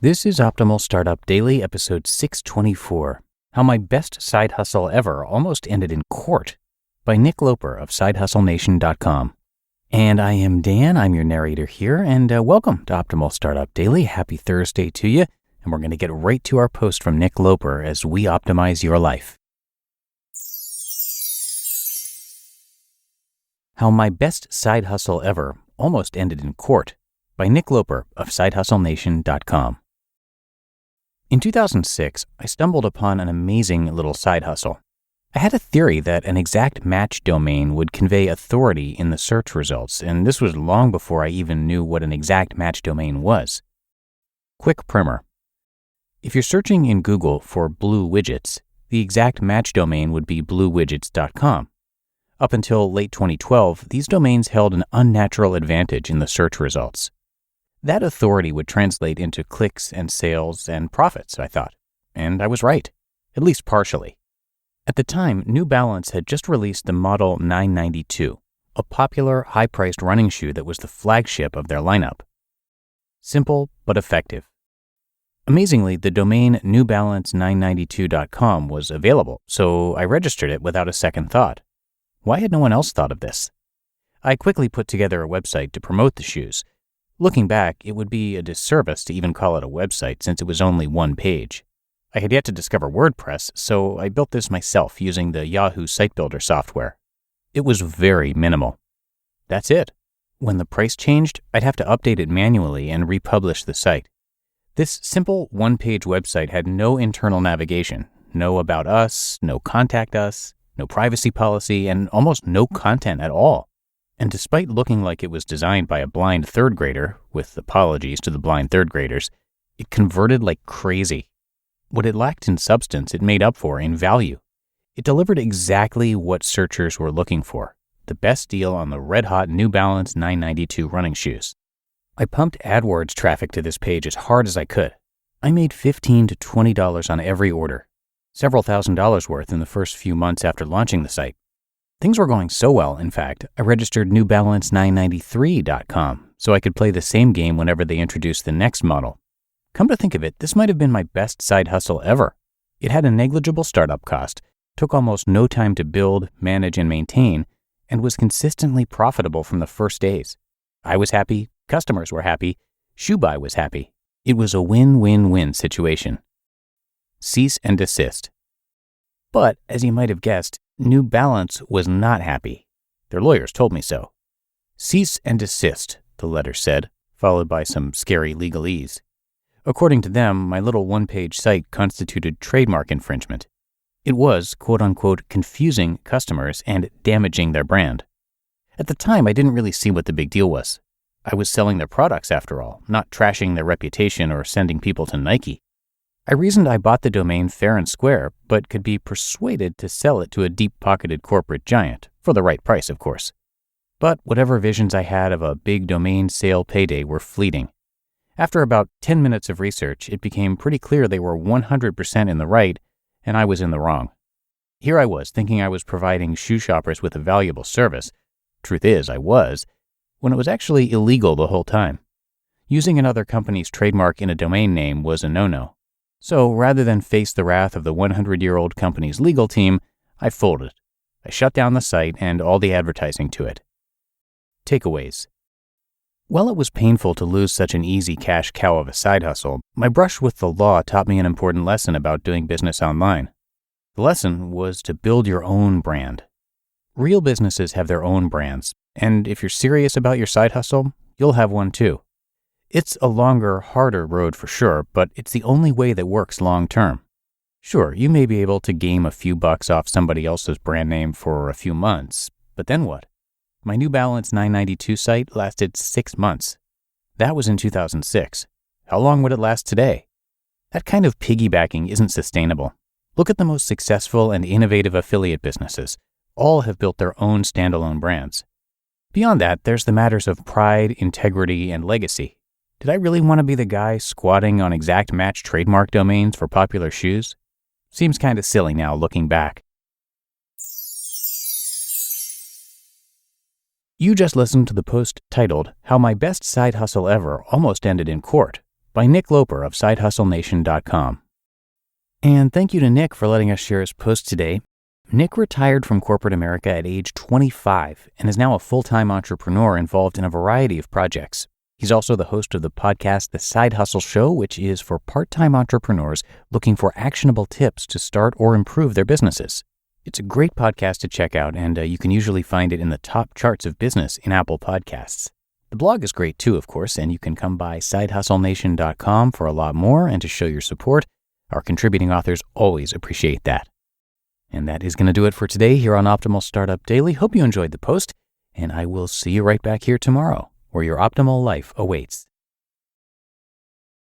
This is Optimal Startup Daily, episode 624, How My Best Side Hustle Ever Almost Ended in Court, by Nick Loper of SideHustleNation.com. And I am Dan, I'm your narrator here, and welcome to Optimal Startup Daily. Happy Thursday to you, and we're going to get right to our post from Nick Loper as we optimize your life. How My Best Side Hustle Ever Almost Ended in Court, by Nick Loper of SideHustleNation.com. In 2006, I stumbled upon an amazing little side hustle. I had a theory that an exact match domain would convey authority in the search results, and this was long before I even knew what an exact match domain was. Quick primer. If you're searching in Google for blue widgets, the exact match domain would be bluewidgets.com. Up until late 2012, these domains held an unnatural advantage in the search results. That authority would translate into clicks and sales and profits, I thought. And I was right, at least partially. At the time, New Balance had just released the Model 992, a popular, high-priced running shoe that was the flagship of their lineup. Simple, but effective. Amazingly, the domain newbalance992.com was available, so I registered it without a second thought. Why had no one else thought of this? I quickly put together a website to promote the shoes. Looking back, it would be a disservice to even call it a website since it was only one page. I had yet to discover WordPress, so I built this myself using the Yahoo Site Builder software. It was very minimal. That's it. When the price changed, I'd have to update it manually and republish the site. This simple one-page website had no internal navigation, no About Us, no Contact Us, no privacy policy, and almost no content at all. And despite looking like it was designed by a blind third grader, with apologies to the blind third graders, it converted like crazy. What it lacked in substance, it made up for in value. It delivered exactly what searchers were looking for, the best deal on the red-hot New Balance 992 running shoes. I pumped AdWords traffic to this page as hard as I could. I made $15 to $20 on every order, several $1,000s worth in the first few months after launching the site. Things were going so well, in fact, I registered newbalance993.com so I could play the same game whenever they introduced the next model. Come to think of it, this might have been my best side hustle ever. It had a negligible startup cost, took almost no time to build, manage, and maintain, and was consistently profitable from the first days. I was happy, customers were happy, ShoeBuy was happy. It was a win-win-win situation. Cease and desist. But, as you might have guessed, New Balance was not happy. Their lawyers told me so. Cease and desist, the letter said, followed by some scary legalese. According to them, my little one-page site constituted trademark infringement. It was, quote-unquote, confusing customers and damaging their brand. At the time, I didn't really see what the big deal was. I was selling their products, after all, not trashing their reputation or sending people to Nike. I reasoned I bought the domain fair and square, but could be persuaded to sell it to a deep-pocketed corporate giant, for the right price, of course. But whatever visions I had of a big domain sale payday were fleeting. After about 10 minutes of research, it became pretty clear they were 100% in the right, and I was in the wrong. Here I was, thinking I was providing shoe shoppers with a valuable service. Truth is, I was, when it was actually illegal the whole time. Using another company's trademark in a domain name was a no-no. So rather than face the wrath of the 100-year-old company's legal team, I folded. I shut down the site and all the advertising to it. Takeaways. While it was painful to lose such an easy cash cow of a side hustle, my brush with the law taught me an important lesson about doing business online. The lesson was to build your own brand. Real businesses have their own brands, and if you're serious about your side hustle, you'll have one too. It's a longer, harder road for sure, but it's the only way that works long term. Sure, you may be able to game a few bucks off somebody else's brand name for a few months, but then what? My New Balance 992 site lasted 6 months. That was in 2006. How long would it last today? That kind of piggybacking isn't sustainable. Look at the most successful and innovative affiliate businesses. All have built their own standalone brands. Beyond that, there's the matters of pride, integrity, and legacy. Did I really want to be the guy squatting on exact match trademark domains for popular shoes? Seems kind of silly now looking back. You just listened to the post titled, How My Best Side Hustle Ever Almost Ended in Court by Nick Loper of SideHustleNation.com. And thank you to Nick for letting us share his post today. Nick retired from corporate America at age 25 and is now a full-time entrepreneur involved in a variety of projects. He's also the host of the podcast The Side Hustle Show, which is for part-time entrepreneurs looking for actionable tips to start or improve their businesses. It's a great podcast to check out, and you can usually find it in the top charts of business in Apple Podcasts. The blog is great too, of course, and you can come by SideHustleNation.com for a lot more and to show your support. Our contributing authors always appreciate that. And that is going to do it for today here on Optimal Startup Daily. Hope you enjoyed the post, and I will see you right back here tomorrow, where your optimal life awaits.